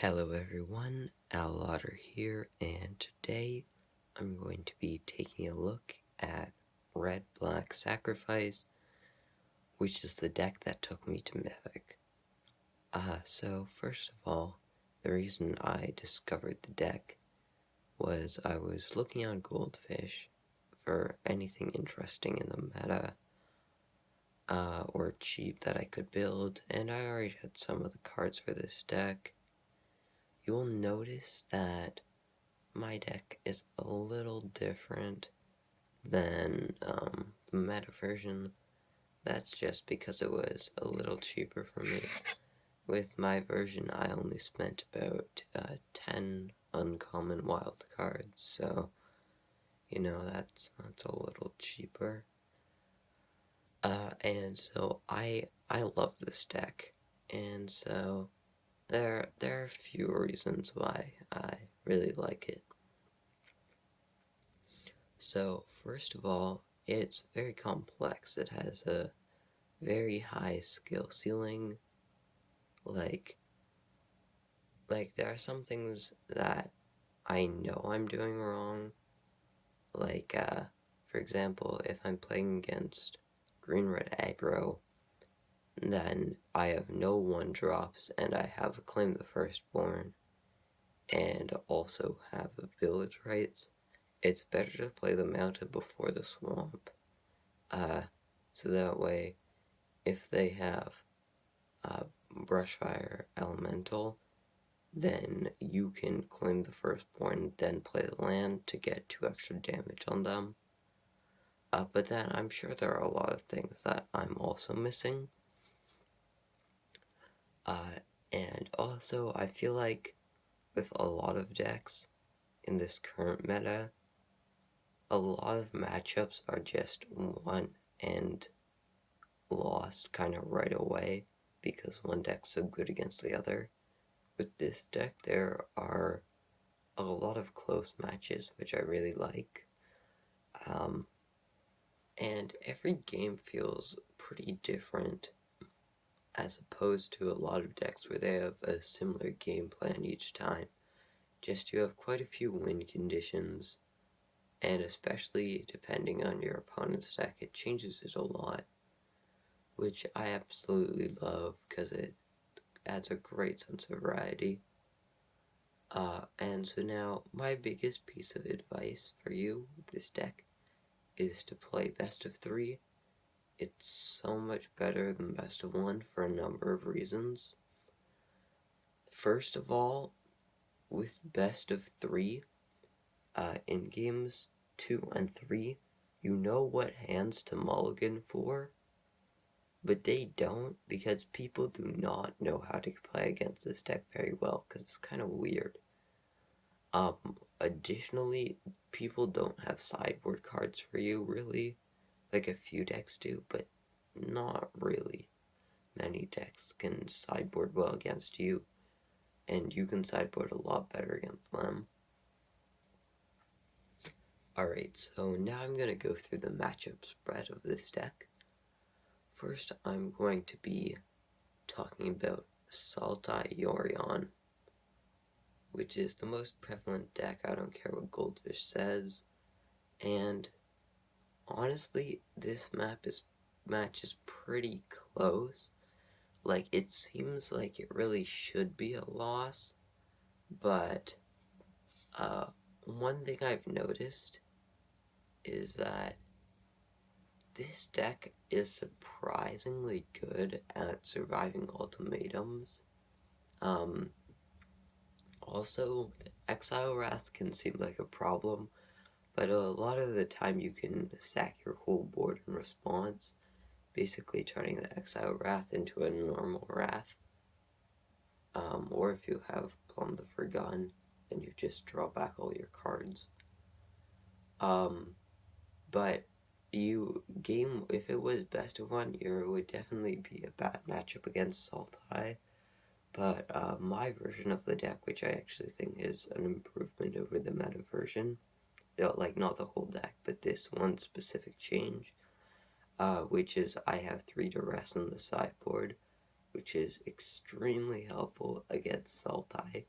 Hello everyone, Al Otter here, and today I'm going to be taking a look at Red Black Sacrifice, which is the deck that took me to Mythic. So first of all, the reason I discovered the deck was I was looking on Goldfish for anything interesting in the meta, or cheap that I could build, and I already had some of the cards for this deck. You'll notice that my deck is a little different than the meta version. That's just because it was a little cheaper for me. With my version, I only spent about 10 uncommon wild cards, so you know that's a little cheaper. And so I love this deck, and so there are a few reasons why I really like it. So, first of all, it's very complex. It has a very high skill ceiling. Like there are some things that I know I'm doing wrong. Like, for example, if I'm playing against green-red aggro, then I have no 1-drops, and I have Claim the Firstborn, and also have village rights. It's better to play the mountain before the swamp. So that way, if they have Brushfire Elemental, then you can claim the firstborn, then play the land to get 2 extra damage on them. But then I'm sure there are a lot of things that I'm also missing. And also, I feel like with a lot of decks in this current meta, a lot of matchups are just won and lost kind of right away because one deck's so good against the other. With this deck, there are a lot of close matches, which I really like. And every game feels pretty different, as opposed to a lot of decks where they have a similar game plan each time. Just you have quite a few win conditions, and especially depending on your opponent's deck, it changes it a lot, which I absolutely love because it adds a great sense of variety. And so now, my biggest piece of advice for you with this deck is to play best of 3. It's so much better than best of 1 for a number of reasons. First of all, with best of 3, in games 2 and 3, you know what hands to mulligan for, but they don't because people do not know how to play against this deck very well because it's kind of weird. Additionally, people don't have sideboard cards for you, really. Like a few decks do, but not really. Many decks can sideboard well against you, and you can sideboard a lot better against them. Alright, so now I'm going to go through the matchup spread of this deck. First, I'm going to be talking about Sultai Yorion, which is the most prevalent deck. I don't care what Goldfish says. And honestly, this match is pretty close. Like, it seems like it really should be a loss, but one thing I've noticed is that this deck is surprisingly good at surviving ultimatums. Also, the Exile Wrath can seem like a problem, but a lot of the time you can sack your whole board in response, basically turning the Exile Wrath into a normal Wrath. Or if you have Plumb the Forgotten, then you just draw back all your cards. But if it was best of 1, it would definitely be a bad matchup against Sultai. But my version of the deck, which I actually think is an improvement over the meta version, like not the whole deck, but this one specific change, which is I have 3 Duress on the sideboard, which is extremely helpful against sultai,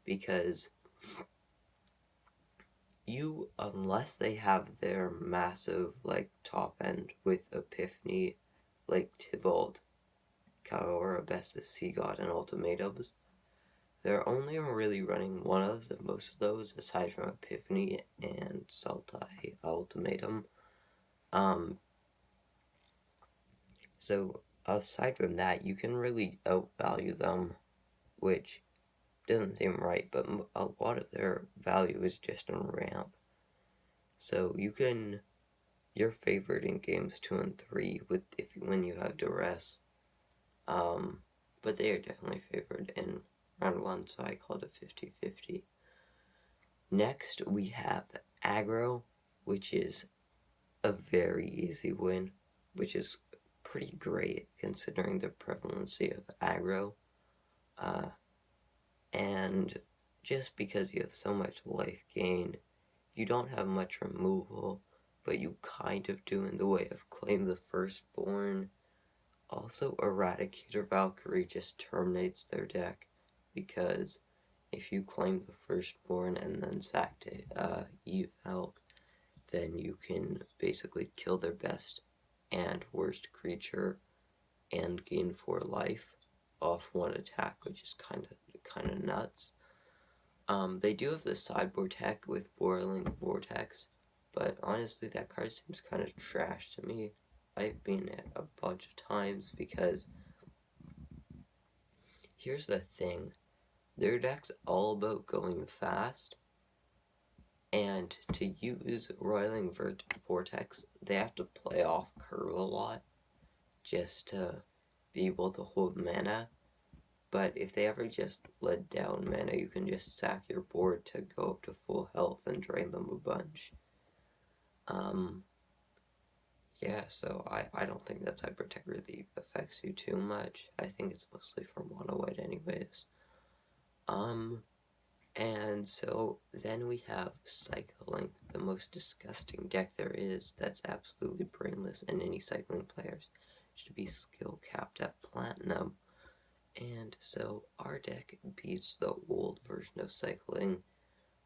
because unless they have their massive, like, top end with Epiphany, like Tybalt, Kaora, Bessus, Sea God, and Ultimatums, they're only really running one of the most of those, aside from Epiphany and sultai Ultimatum. So aside from that, you can really outvalue them, which doesn't seem right, but a lot of their value is just in ramp. So you're favored in games 2 and 3 when you have duress. But they are definitely favored in round 1, so I called it 50-50. Next, we have Aggro, which is a very easy win, which is pretty great considering the prevalency of aggro. And just because you have so much life gain, you don't have much removal, but you kind of do in the way of Claim the Firstborn. Also, Eradicator Valkyrie just terminates their deck, because if you claim the Firstborn and then sack to Valk, then you can basically kill their best and worst creature and gain 4 life off one attack, which is kind of nuts. They do have the sideboard tech with Boiling Vortex, but honestly that card seems kind of trash to me. I've been it a bunch of times because here's the thing, their deck's all about going fast, and to use Roiling Vortex, they have to play off curve a lot just to be able to hold mana. But if they ever just let down mana, you can just sack your board to go up to full health and drain them a bunch. Yeah, so I don't think that Cyber Tech really affects you too much. I think it's mostly for mono white anyways. And so then we have Cycling, the most disgusting deck there is that's absolutely brainless, and any cycling players should be skill capped at platinum. And so our deck beats the old version of Cycling,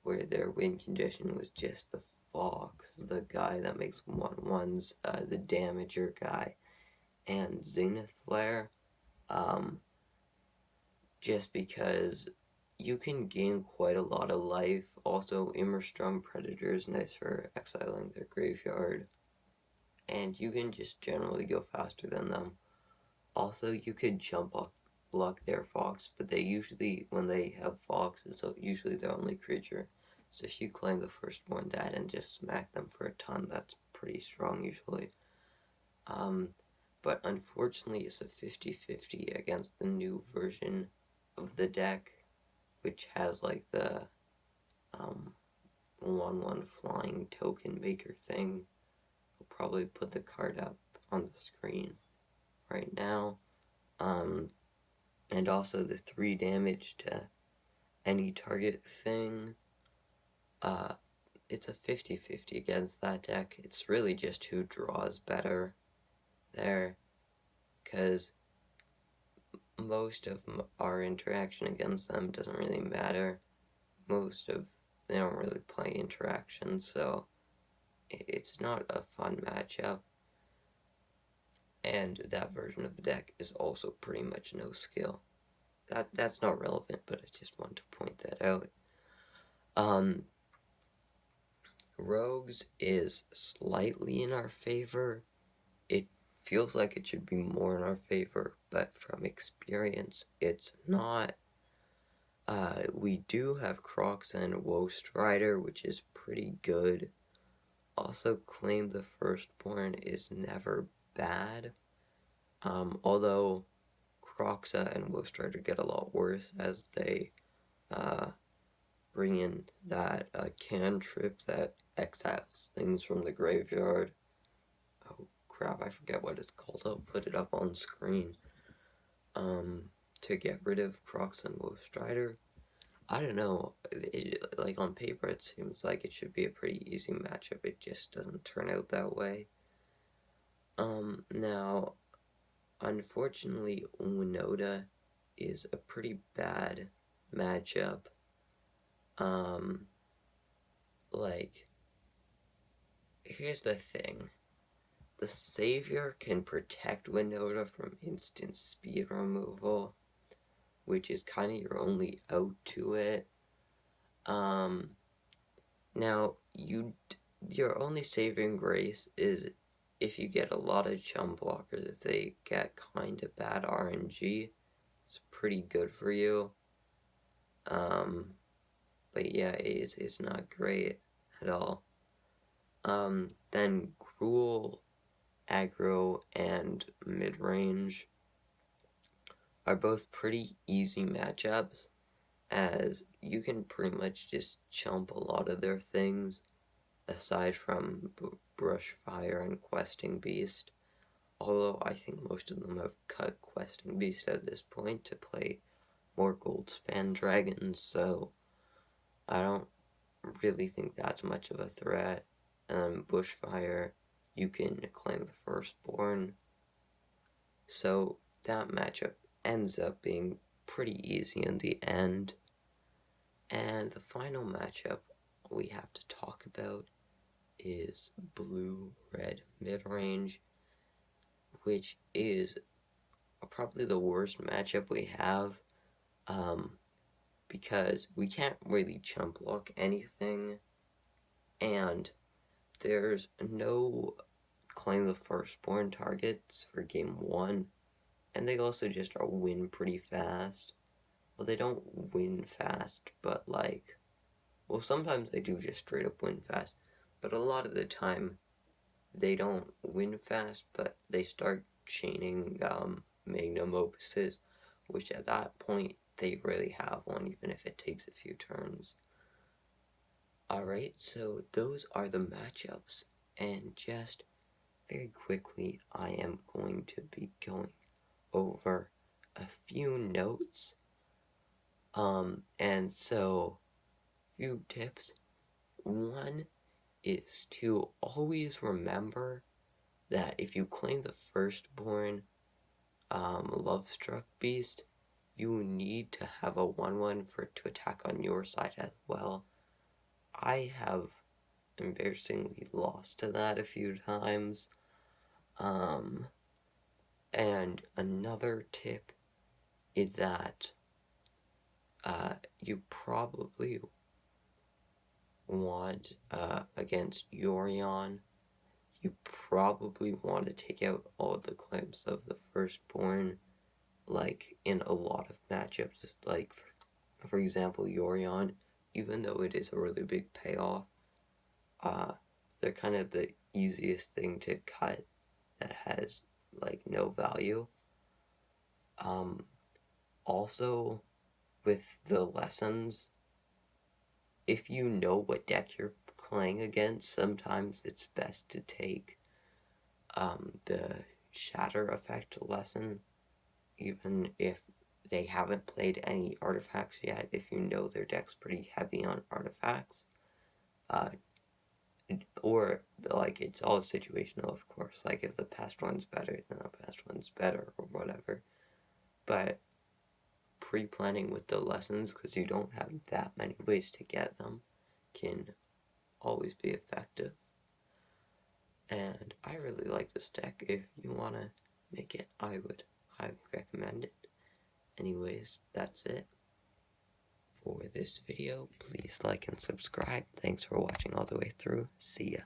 where their win condition was just the Fox, the guy that makes 1/1s, the Damager guy, and Zenith Flare, just because you can gain quite a lot of life. Also, Immerstrung Predator is nice for exiling their graveyard, and you can just generally go faster than them. Also, you could jump block their Fox, but they usually, when they have Fox, it's usually their only creature. So if you claim the Firstborn that and just smack them for a ton, that's pretty strong usually. But unfortunately it's a 50-50 against the new version of the deck, which has like the 1/1 flying token maker thing. I'll probably put the card up on the screen right now. And also the 3 damage to any target thing. It's a 50-50 against that deck. It's really just who draws better there, because most of our interaction against them doesn't really matter. They don't really play interaction, so it's not a fun matchup. And that version of the deck is also pretty much no skill. That's not relevant, but I just want to point that out. Rogues is slightly in our favor. It feels like it should be more in our favor, but from experience, it's not. We do have Crocs and Woe Strider, which is pretty good. Also, Claim the Firstborn is never bad. Although Croxa and Woe Strider get a lot worse as they bring in that cantrip that exiles things from the graveyard. Oh crap, I forget what it's called. I'll put it up on screen. To get rid of Crocs and Woe Strider. I don't know, like on paper it seems like it should be a pretty easy matchup, it just doesn't turn out that way. Now, Unfortunately, Winota is a pretty bad matchup. Like, here's the thing. The Savior can protect Winota from instant speed removal, which is kind of your only out to it. Now, your only saving grace is if you get a lot of chum blockers. If they get kind of bad RNG, it's pretty good for you. But yeah, it's not great at all. Then Gruul, Aggro, and Midrange are both pretty easy matchups, as you can pretty much just chump a lot of their things, aside from Brush Fire and Questing Beast. Although I think most of them have cut Questing Beast at this point to play more Goldspan Dragons, so I don't really think that's much of a threat. Bushfire, you can claim the firstborn. So that matchup ends up being pretty easy in the end. And the final matchup we have to talk about is blue-red midrange, which is probably the worst matchup we have, because we can't really chump block anything, and there's no claim the firstborn targets for game 1, and they also just are win pretty fast. Well, they don't win fast, but like, well, sometimes they do just straight up win fast, but a lot of the time they don't win fast, but they start chaining magnum opuses, which at that point they really have one, even if it takes a few turns. Alright, so those are the matchups, and just very quickly I am going to be going over a few notes. And so, few tips. One is to always remember that if you claim the firstborn Lovestruck Beast, you need to have a 1/1 for it to attack on your side as well. I have embarrassingly lost to that a few times. And another tip is that you probably want, against Yorion, you probably want to take out all the claims of the firstborn, like in a lot of matchups. Like, for example, Yorion, even though it is a really big payoff, they're kind of the easiest thing to cut that has like no value. Also, with the lessons, if you know what deck you're playing against, sometimes it's best to take the Shatter Effect lesson, even if they haven't played any artifacts yet. If you know their deck's pretty heavy on artifacts, or like, it's all situational, of course. Like, if the past one's better, then the past one's better, or whatever. But pre-planning with the lessons, because you don't have that many ways to get them, can always be effective. And I really like this deck. If you want to make it, I would highly recommend it. Anyways, that's it for this video. Please like and subscribe. Thanks for watching all the way through. See ya.